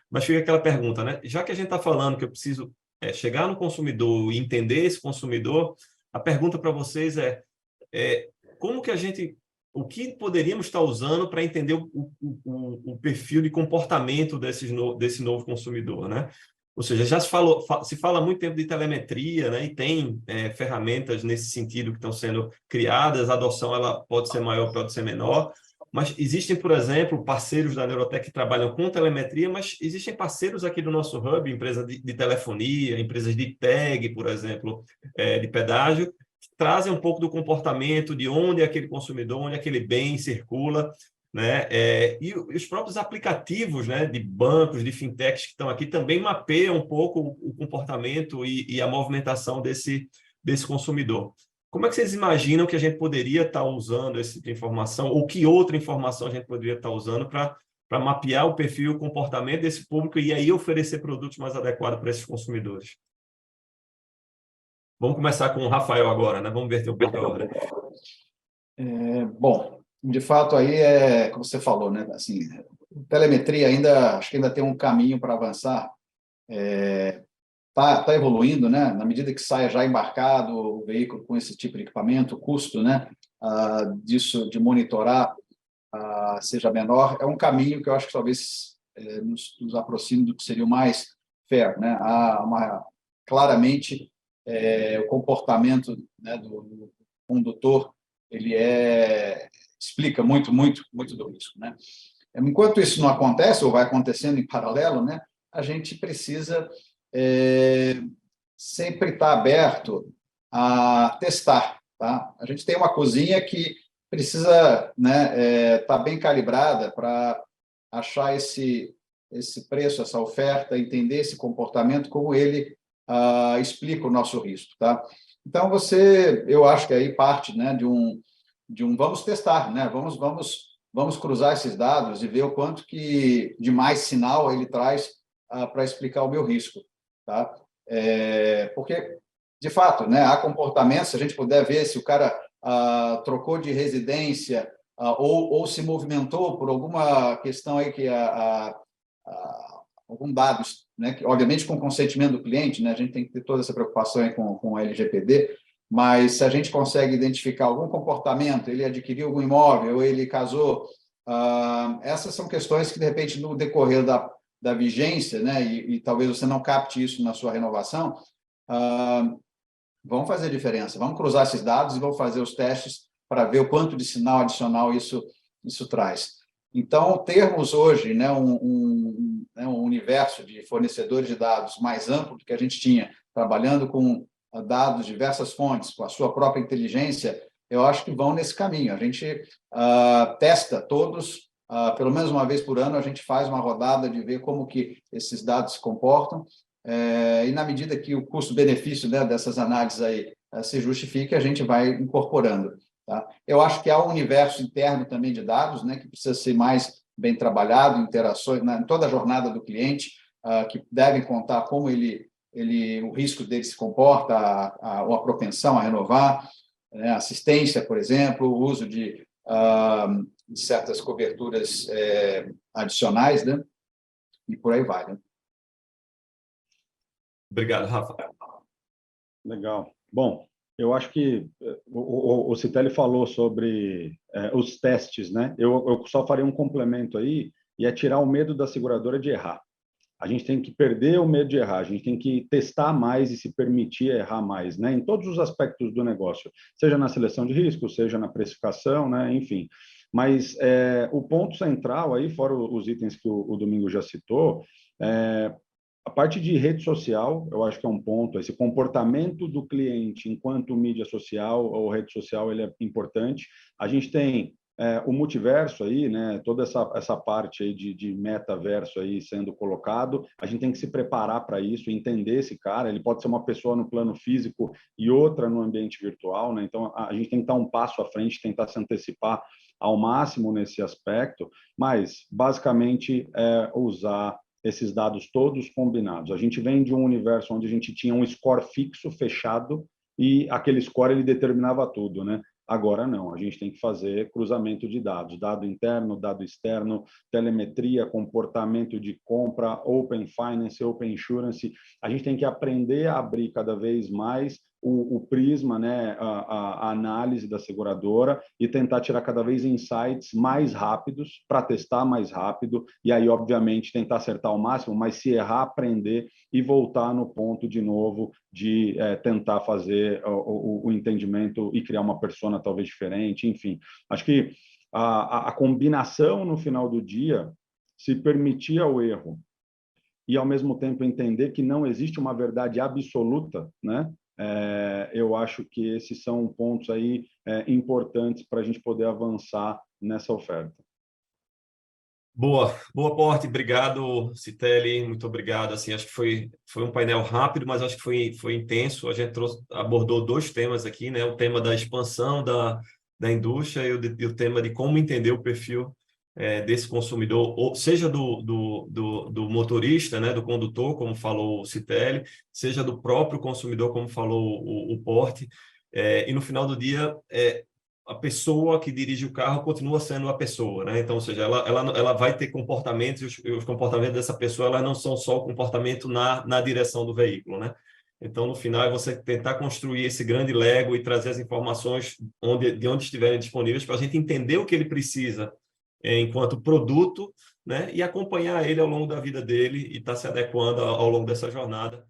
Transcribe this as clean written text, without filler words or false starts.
Mas fica aquela pergunta, né? Já que a gente está falando que eu preciso chegar no consumidor e entender esse consumidor, a pergunta para vocês é como que o que poderíamos estar usando para entender o perfil de comportamento desse novo consumidor, né? Ou seja, já se fala há muito tempo de telemetria, né? E tem ferramentas nesse sentido que estão sendo criadas, a adoção ela pode ser maior, pode ser menor, mas existem, por exemplo, parceiros da Neurotech que trabalham com telemetria, mas existem parceiros aqui do nosso hub, empresas de telefonia, empresas de tag, por exemplo, de pedágio, que trazem um pouco do comportamento, de onde aquele consumidor, onde aquele bem circula, né? E os próprios aplicativos, né, de bancos, de fintechs que estão aqui também mapeiam um pouco o comportamento e a movimentação desse consumidor. Como é que vocês imaginam que a gente poderia estar usando essa informação, ou que outra informação a gente poderia estar usando para mapear o perfil e o comportamento desse público e aí oferecer produtos mais adequados para esses consumidores? Vamos começar com o Rafael agora, né? Vamos verter o papo agora. Bom, de fato, aí como você falou, né? Assim, telemetria acho que ainda tem um caminho para avançar. Tá evoluindo, né? Na medida que saia já embarcado o veículo com esse tipo de equipamento, o custo, né, disso de monitorar seja menor, é um caminho que eu acho que talvez nos aproxime do que seria o mais fair, né? Claramente o comportamento, né, do condutor ele explica muito do risco, né? Enquanto isso não acontece ou vai acontecendo em paralelo, né, a gente precisa sempre estar aberto a testar, tá? A gente tem uma cozinha que precisa, né, estar bem calibrada para achar esse preço, essa oferta, entender esse comportamento, como ele explica o nosso risco, tá? Então, eu acho que aí parte, né, de um vamos testar, né? Vamos cruzar esses dados e ver o quanto de mais sinal ele traz para explicar o meu risco, tá? Porque, de fato, né, há comportamentos, se a gente puder ver se o cara trocou de residência ou se movimentou por alguma questão aí que algum dado, né, que, obviamente com consentimento do cliente, né, a gente tem que ter toda essa preocupação aí com o LGPD, mas se a gente consegue identificar algum comportamento, ele adquiriu algum imóvel, ou ele casou, essas são questões que, de repente, no decorrer da vigência, né, e talvez você não capte isso na sua renovação, vão fazer diferença. Vamos cruzar esses dados e vamos fazer os testes para ver o quanto de sinal adicional isso traz. Então, termos hoje, né, um universo de fornecedores de dados mais amplo do que a gente tinha, trabalhando com dados de diversas fontes, com a sua própria inteligência, eu acho que vão nesse caminho. A gente testa todos, pelo menos uma vez por ano, a gente faz uma rodada de ver como que esses dados se comportam, e na medida que o custo-benefício, né, dessas análises aí se justifique, a gente vai incorporando. Tá? Eu acho que há um universo interno também de dados, né, que precisa ser mais bem trabalhado, interações, né, em toda a jornada do cliente, que devem contar como o risco dele se comporta, ou a propensão a renovar, né, assistência, por exemplo, o uso de certas coberturas adicionais, né, e por aí vai. Né? Obrigado, Rafa. Legal. Bom, eu acho que o Citelli falou sobre os testes, né? Eu só faria um complemento aí, e é tirar o medo da seguradora de errar. A gente tem que perder o medo de errar, a gente tem que testar mais e se permitir errar mais, né? Em todos os aspectos do negócio, seja na seleção de risco, seja na precificação, né? Enfim. Mas o ponto central aí, fora os itens que o Domingo já citou, a parte de rede social, eu acho que é um ponto. Esse comportamento do cliente enquanto mídia social ou rede social, ele é importante. A gente tem o multiverso aí, né? Toda essa parte aí de metaverso aí sendo colocado. A gente tem que se preparar para isso, entender esse cara. Ele pode ser uma pessoa no plano físico e outra no ambiente virtual, né? Então, a gente tem que estar um passo à frente, tentar se antecipar ao máximo nesse aspecto, mas, basicamente, usar esses dados todos combinados. A gente vem de um universo onde a gente tinha um score fixo, fechado, e aquele score ele determinava tudo, né? Agora não, a gente tem que fazer cruzamento de dados, dado interno, dado externo, telemetria, comportamento de compra, Open Finance, Open Insurance. A gente tem que aprender a abrir cada vez mais o prisma, né, a análise da seguradora e tentar tirar cada vez insights mais rápidos para testar mais rápido e aí, obviamente, tentar acertar ao máximo, mas se errar, aprender e voltar no ponto de novo de tentar fazer o entendimento e criar uma persona talvez diferente, enfim. Acho que a combinação no final do dia, se permitir ao erro e, ao mesmo tempo, entender que não existe uma verdade absoluta, né? Eu acho que esses são pontos aí importantes para a gente poder avançar nessa oferta. Boa, Porte, obrigado, Citelli, muito obrigado. Assim, acho que foi um painel rápido, mas acho que foi intenso. A gente abordou 2 temas aqui, né? O tema da expansão da indústria e o tema de como entender o perfil desse consumidor, ou seja do motorista, né? Do condutor, como falou o Citelli, seja do próprio consumidor, como falou o Porte. E no final do dia, a pessoa que dirige o carro continua sendo a pessoa, né? Então, ou seja, ela vai ter comportamentos, e os comportamentos dessa pessoa, elas não são só o comportamento na direção do veículo, né? Então, no final, é você tentar construir esse grande Lego e trazer as informações de onde estiverem disponíveis para a gente entender o que ele precisa enquanto produto, né? E acompanhar ele ao longo da vida dele e estar se adequando ao longo dessa jornada